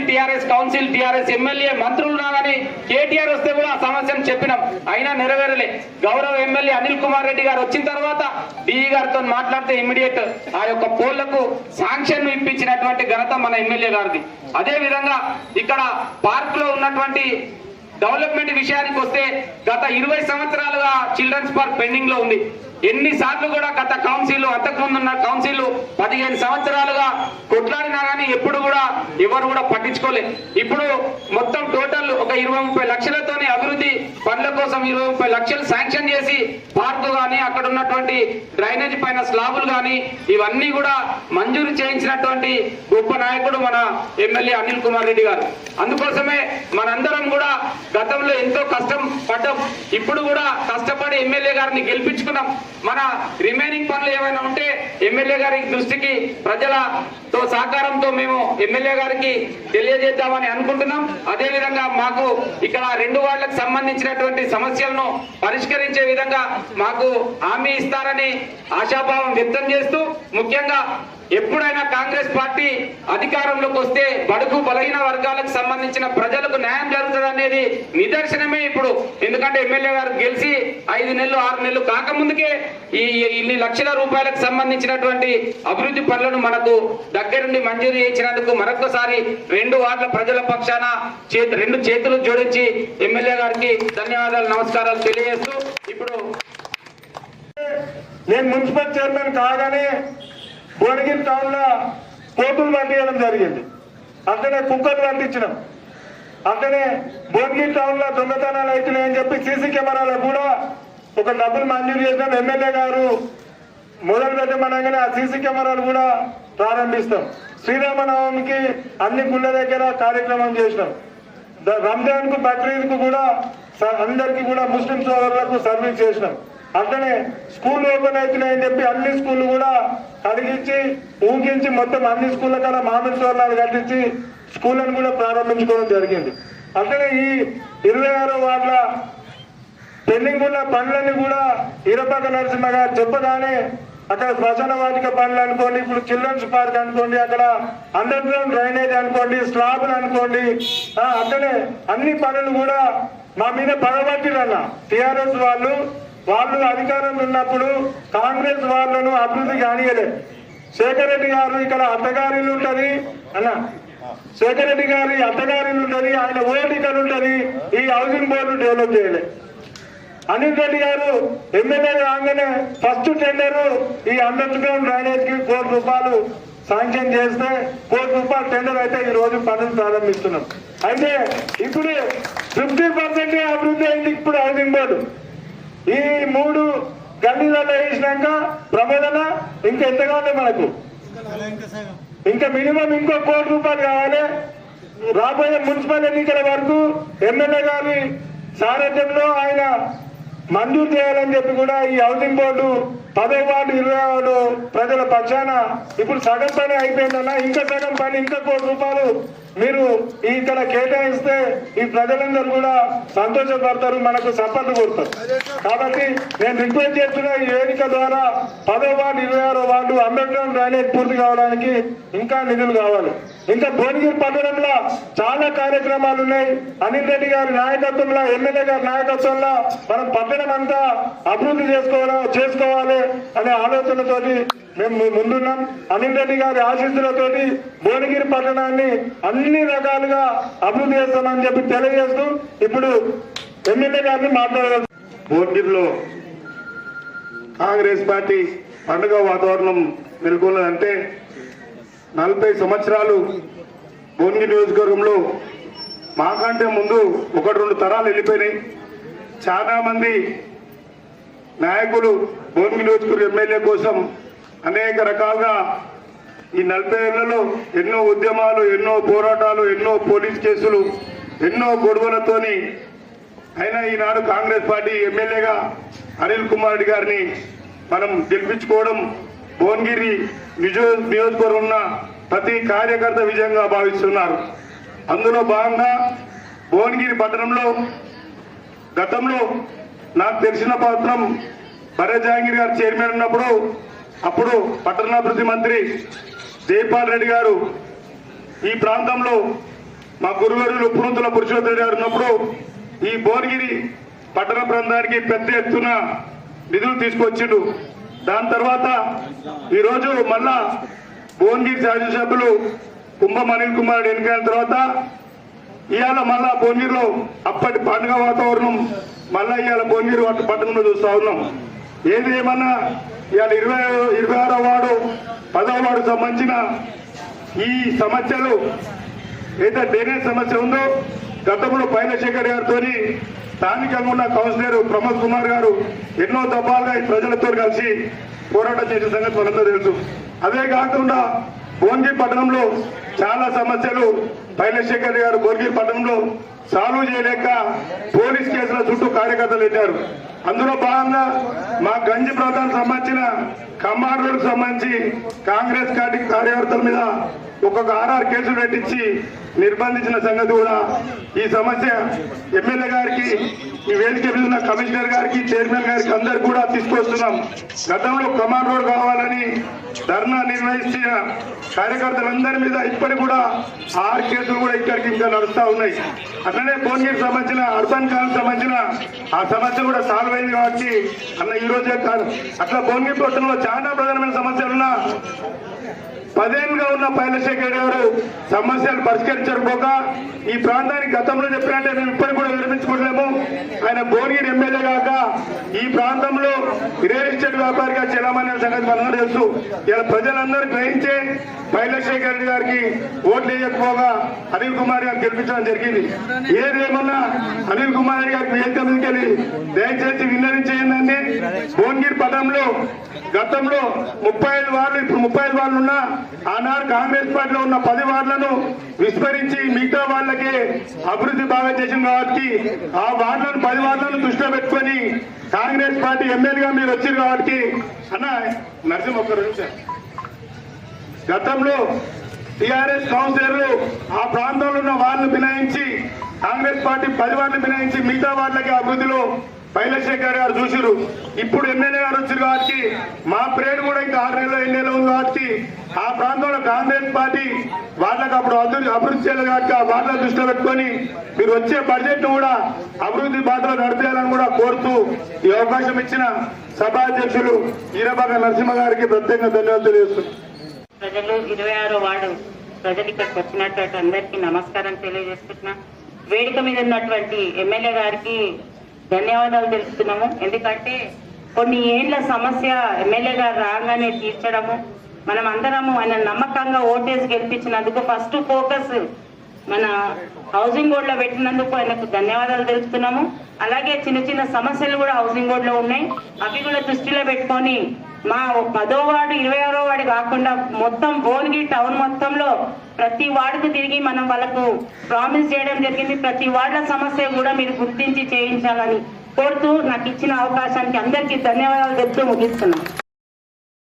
టిఆర్ఎస్ ఎమ్మెల్యే మంత్రులు కానీ కేటీఆర్ వస్తే కూడా ఆ సమస్యను చెప్పినాం, అయినా నెరవేరలే. గౌరవ ఎమ్మెల్యే అనిల్ కుమార్ రెడ్డి గారు వచ్చిన తర్వాత డిఈ గారితో మాట్లాడితే ఇమ్మీడియట్ ఆ యొక్క పోళ్లకు శాంక్షన్ ఇప్పించినటువంటి ఘనత మన ఎమ్మెల్యే గారిది. అదే విధంగా ఇక్కడ పార్క్ లో ఉన్నటువంటి డెవలప్మెంట్ విషయానికి వస్తే గత 20 సంవత్సరాలుగా చిల్డ్రన్స్ పార్క్ పెండింగ్ లో ఉంది. ఎన్నిసార్లు కూడా గత కౌన్సిల్ అంతకుముందు ఉన్న కౌన్సిల్ 15 సంవత్సరాలుగా కొట్లాడినా కానీ ఎప్పుడు కూడా ఎవరు కూడా పట్టించుకోలేదు. ఇప్పుడు మొత్తం టోటల్ ఒక 20-30 లక్షలతోనే అభివృద్ధి పనుల కోసం 20-30 లక్షలు శాంక్షన్ చేసి పార్కు కానీ అక్కడ ఉన్నటువంటి డ్రైనేజ్ పైన స్లాబులు కానీ ఇవన్నీ కూడా మంజూరు చేయించినటువంటి గొప్ప నాయకుడు మన ఎమ్మెల్యే అనిల్ కుమార్ రెడ్డి గారు. అందుకోసమే మనందరం కూడా గతంలో ఎంతో కష్టం పడ్డాం, ఇప్పుడు కూడా కష్టపడి ఎమ్మెల్యే గారిని గెలిపించుకున్నాం. మన రిమైనింగ్ పనులు ఏమైనా ఉంటే ఎమ్మెల్యే గారి దృష్టికి ప్రజలతో సహకారంతో మేము ఎమ్మెల్యే గారికి తెలియజేద్దామని అనుకుంటున్నాం. అదే విధంగా మాకు ఇక్కడ 2 వార్డులకు సంబంధించినటువంటి సమస్యలను పరిష్కరించే విధంగా మాకు హామీ ఇస్తారని ఆశాభావం వ్యక్తం చేస్తూ, ముఖ్యంగా ఎప్పుడైనా కాంగ్రెస్ పార్టీ అధికారంలోకి వస్తే బడుగు బలహీన వర్గాలకు సంబంధించిన ప్రజలకు న్యాయం జరుగుతుంది అనేది నిదర్శనమే ఇప్పుడు. ఎందుకంటే ఎమ్మెల్యే గారు గెలిచి 5 నెలలు 6 నెలలు కాకముందుకే ఇన్ని లక్షల రూపాయలకు సంబంధించినటువంటి అభివృద్ధి పనులను మనకు దగ్గరుండి మంజూరు చేయించినందుకు మరొకసారి 2 వార్డుల ప్రజల పక్షాన 2 చేతులు జోడించి ఎమ్మెల్యే గారికి ధన్యవాదాలు, నమస్కారాలు తెలియజేస్తూ, ఇప్పుడు నేను మున్సిపల్ చైర్మన్ కాగానే భువనగిరి టౌన్ లో కోతులు పంపించడం జరిగింది. అట్లనే కుక్కలు పంపించినాం. అట్లనే భువనగిరి టౌన్ లో దొంగతనాలు అవుతున్నాయని చెప్పి సీసీ కెమెరాలకు కూడా ఒక డబ్బులు మంజూరు చేసినాం. ఎమ్మెల్యే గారు మొదలు పెట్టమనగానే ఆ సీసీ కెమెరాలు కూడా ప్రారంభిస్తాం. శ్రీరామనవమికి అన్ని గుళ్ళ దగ్గర కార్యక్రమం చేసినాం. రంజాన్ కు బక్రీద్ కు కూడా అందరికి కూడా ముస్లిం సోదరులకు సర్వీస్ చేసినాం. అట్లనే స్కూల్ ఓపెన్ అవుతున్నాయని చెప్పి అన్ని స్కూళ్ళు కూడా కలిగించి ఊగించి మొత్తం అన్ని స్కూళ్ళ కన్నా మామిడి తోరణాలు కట్టించి స్కూళ్ళను కూడా ప్రారంభించుకోవడం జరిగింది. అట్లనే ఈ 26వ వార్డుల పెండింగ్ ఉన్న పనులన్నీ కూడా ఈరపక్క నరసింహ గారు చెప్పగానే అక్కడ శ్మశాన వాటిక పనులు అనుకోండి, ఇప్పుడు చిల్డ్రన్స్ పార్క్ అనుకోండి, అక్కడ అండర్ గ్రౌండ్ డ్రైనేజ్ అనుకోండి, స్లాబులు అనుకోండి, అట్లనే అన్ని పనులు కూడా మా మీద పగబట్టిరన్న టిఆర్ఎస్ వాళ్ళు అధికారంలో ఉన్నప్పుడు కాంగ్రెస్ వాళ్ళను అభివృద్ధి కానియలేదు. శేఖర్ రెడ్డి గారు ఇక్కడ అత్తగారిల్లు ఉంటది అన్న, శేఖర్ రెడ్డి గారి అత్తగారిల్లు ఉంటది, ఆయన ఓటు ఇక్కడ ఉంటది, ఈ హౌసింగ్ బోర్డు డెవలప్ చేయలేదు. అనిల్ రెడ్డి గారు ఎమ్మెల్యే రాగానే ఫస్ట్ టెండర్ ఈ అండర్ గ్రౌండ్ డ్రైనేజ్ కి ₹1 కోటి శాంక్షన్ చేస్తే ₹1 కోటి టెండర్ అయితే ఈ రోజు పనులు ప్రారంభిస్తున్నాం. అయితే ఇప్పుడు 50% అభివృద్ధి అయింది. ఇప్పుడు హౌసింగ్ బోర్డు ఈ 3 గల్లీలలో వేసినాక ప్రబోధన ఇంకెంత కావాలి మనకు, ఇంకా మినిమం ఇంకో ₹1 కోటి కావాలి. రాబోయే మున్సిపల్ ఎన్నికల వరకు ఎమ్మెల్యే గారి సారథ్యంలో ఆయన మంజూరు చేయాలని చెప్పి కూడా ఈ హౌసింగ్ బోర్డు 10వ వార్డు 20వ వార్డు ప్రజల పక్షాన ఇప్పుడు సగం పని అయిపోయిందన్నా, ఇంకా సగం పని ఇంకా ₹1 కోటి మీరు ఇక్కడ కేటాయిస్తే ఈ ప్రజలందరూ కూడా సంతోషపడతారు, మనకు సపోర్ట్ కొడతారు. కాబట్టి నేను రిక్వెస్ట్ చేస్తున్న ఈ వేదిక ద్వారా 10వ వార్డు 26వ వార్డు అంబేద్కర్ డ్రైనేజ్ పూర్తి కావడానికి ఇంకా నిధులు కావాలి. ఇంకా భువనగిరి పట్టణంలో చాలా కార్యక్రమాలు ఉన్నాయి. అనిల్ రెడ్డి గారి నాయకత్వంలో, ఎమ్మెల్యే గారి నాయకత్వంలో మనం పట్టణం అంతా అభివృద్ధి చేసుకోవాలి అనే ఆలోచనతోటి మేము ముందున్నాం. అనిల్ రెడ్డి గారి ఆశీస్సులతోటి భువనగిరి పట్టణాన్ని అన్ని రకాలుగా అభివృద్ధి చేస్తామని చెప్పి తెలియజేస్తూ ఇప్పుడు ఎమ్మెల్యే గారిని మాట్లాడారు. భువనగిరిలో కాంగ్రెస్ పార్టీ పండుగ వాతావరణం నెలకొన్నదంటే 40 సంవత్సరాలు భువనగిరి నియోజకవర్గంలో మాకంటే ముందు 1-2 తరాలు వెళ్ళిపోయినాయి. చాలా మంది నాయకులు భువనగిరి నియోజకవర్గ ఎమ్మెల్యే కోసం అనేక రకాలుగా ఈ 40 ఏళ్లలో ఎన్నో ఉద్యమాలు, ఎన్నో పోరాటాలు, ఎన్నో పోలీస్ కేసులు, ఎన్నో గొడవలతోని అయినా ఈనాడు కాంగ్రెస్ పార్టీ ఎమ్మెల్యేగా అనిల్ కుమార్ రెడ్డి గారిని మనం గెలిపించుకోవడం భువనగిరి నియోజకవర్గం ఉన్న ప్రతి కార్యకర్త విజయంగా భావిస్తున్నారు. అందులో భాగంగా భువనగిరి పట్టణంలో గతంలో నాకు తెలిసిన పత్రం భరత్ జహాంగీర్ గారు చైర్మన్ ఉన్నప్పుడు అప్పుడు పట్టణాభివృద్ధి మంత్రి జైపాల్ రెడ్డి గారు ఈ ప్రాంతంలో మా గురుగారులు పురుతుల పురుషోత్తమ గారు ఉన్నప్పుడు ఈ భువనగిరి పట్టణ ప్రాంతానికి పెద్ద ఎత్తున నిధులు తీసుకొచ్చిండు. దాని తర్వాత ఈరోజు మళ్ళా భువనగిరి శాసనసభ్యులు కుంభం అనిల్ కుమార్ ఎన్నికైన తర్వాత ఇవాళ మళ్ళా భువనగిరిలో అప్పటి పండుగ వాతావరణం మళ్ళా ఇవాళ భువనగిరి పట్టణంలో చూస్తా ఉన్నాం. ఏది ఏమన్నా ఇవాళ 26వ వార్డు 10వ వార్డు సంబంధించిన ఈ సమస్యలు ఏదైతే డ్రైనేజ్ సమస్య ఉందో గతంలో పైలశేఖర్ గారితో స్థానికంగా ఉన్న కౌన్సిలర్ ప్రమోద్ కుమార్ గారు ఎన్నో దఫాలుగా ఈ ప్రజలతో కలిసి పోరాటం చేసిన సంగతి మనందరూ తెలుసు. అదే కాకుండా భువనగిరి పట్టణంలో చాలా సమస్యలు పైలశేఖర్ గారు భువనగిరి పట్టణంలో సాల్వ్ చేయలేక పోలీస్ కేసుల చుట్టూ కార్యకర్తలు పెట్టారు. అందులో భాగంగా మా గంజి ప్రాంతానికి సంబంధించిన కమాండర్లకు సంబంధించి కాంగ్రెస్ పార్టీ కార్యకర్తల మీద ఒక్కొక్క 6 కేసులు పెట్టించి నిర్బంధించిన సంగతి కూడా ఈ సమస్య ఎమ్మెల్యే గారికి, ఈ వేదిక మీద ఉన్న కమిషనర్ గారికి, చైర్మన్ గారికి అందరికి కూడా తీసుకొస్తున్నాం. గతంలో కమాండ్ రోడ్ కావాలని ధర్నా నిర్వహించిన కార్యకర్తలందరి మీద ఇప్పటికి కూడా 6 కేసులు కూడా ఇక్కడికి ఇంకా నడుస్తూ ఉన్నాయి. అట్లనే భువనగిరికి సంబంధించిన అర్బన్ కాలనీకి సంబంధించిన ఆ సమస్య కూడా సాల్వ్ అయింది కాబట్టి అన్న ఈ రోజే కాదు అట్లా భువనగిరి పట్టణంలో చాలా ప్రధానమైన సమస్యలున్నా 10 ఏళ్ళుగా ఉన్న పైలశేఖర్ గారు సమస్యలు పరిష్కరించకపోక ఈ ప్రాంతానికి గతంలో చెప్పినట్టే మేము ఇప్పటికి కూడా విరమించుకోలేము. ఆయన భువనగిరి ఎమ్మెల్యే కాక ఈ ప్రాంతంలో రియల్ ఎస్టేట్ వ్యాపారిగా చెల్లమనే సంగతి మనందరూ తెలుసు. ఇలా ప్రజలందరూ గ్రహించే పైలశేఖర్ గారికి ఓట్లు వేయకపోగా అనిల్ కుమార్ గారు గెలిపించడం జరిగింది. ఏదేమన్నా అనిల్ కుమార్ గారికి వేదిక మీదకి వెళ్ళి దయచేసి విన్నవించేయండి. భువనగిరి పట్టణంలో గతంలో 35 వార్డులు ఇప్పుడు 35 వార్డులు ఉన్నా ఆనాడు కాంగ్రెస్ పార్టీలో ఉన్న 10 వార్డులను విస్మరించి మిగతా వాళ్ళకి అభివృద్ధి బాగా చేసింది కాబట్టి ఆ వార్డులను 10 వార్డులను దృష్టిలో పెట్టుకొని కాంగ్రెస్ పార్టీ ఎమ్మెల్యేగా మీరు వచ్చారు కాబట్టి అన్న నరసింహ ఒక్క నిమిషం. గతంలో టిఆర్ఎస్ కౌన్సిలర్లు ఆ ప్రాంతంలో ఉన్న వార్డును మినహాయించి కాంగ్రెస్ పార్టీ 10 వార్డులు మినహాయించి మిగతా వార్డులకి అభివృద్ధిలో పైలశేఖర్ గారు చూసిరు. ఇప్పుడు ఎమ్మెల్యే గారు వచ్చారు కాబట్టి మా ప్రేడ్ కూడా ఇంకా 6 నెలలు ఎన్నేళ్ళు ఉంది కాబట్టి ఆ ప్రాంతంలో కాంగ్రెస్ పార్టీ వాళ్ళకి అప్పుడు అభివృద్ధి చేయలేదు కాబట్టి ఆ వార్డులను దృష్టిలో పెట్టుకొని మీరు వచ్చే బడ్జెట్ కూడా అభివృద్ధి బాటలో నడిపేయాలని కూడా కోరుతూ ఈ అవకాశం ఇచ్చిన సభాధ్యక్షులు ఈరబాగ నరసింహ గారికి ప్రత్యేకంగా ధన్యవాదాలు తెలియజేస్తున్నాను. ప్రజలు 26వ వార్డు ప్రజలు ఇక్కడికి వచ్చినటువంటి అందరికీ నమస్కారం తెలియజేస్తున్నా. వేదిక మీద ఉన్నటువంటి ఎమ్మెల్యే గారికి ధన్యవాదాలు తెలుపుతున్నాము. ఎందుకంటే కొన్ని ఏళ్ల సమస్య ఎమ్మెల్యే గారు రాగానే తీర్చడము, మనం అందరము ఆయన నమ్మకంగా ఓటేసి గెలిపించినందుకు ఫస్ట్ ఫోకస్ మన హౌసింగ్ బోర్డులో పెట్టినందుకు ఆయనకు ధన్యవాదాలు తెలుపుతున్నాము. అలాగే చిన్న చిన్న సమస్యలు కూడా హౌసింగ్ బోర్డులో ఉన్నాయి, అవి కూడా దృష్టిలో పెట్టుకొని మా 10వ వార్డు 26వ వార్డు కాకుండా మొత్తం భువనగిరి టౌన్ మొత్తంలో ప్రతి వార్డుకు తిరిగి మనం వాళ్ళకు ప్రామిస్ చేయడం జరిగింది. ప్రతి వార్డుల సమస్య కూడా మీరు గుర్తించి చేయించాలని కోరుతూ నాకు ఇచ్చిన అవకాశానికి అందరికీ ధన్యవాదాలు చెప్తూ ముగిస్తున్నాను.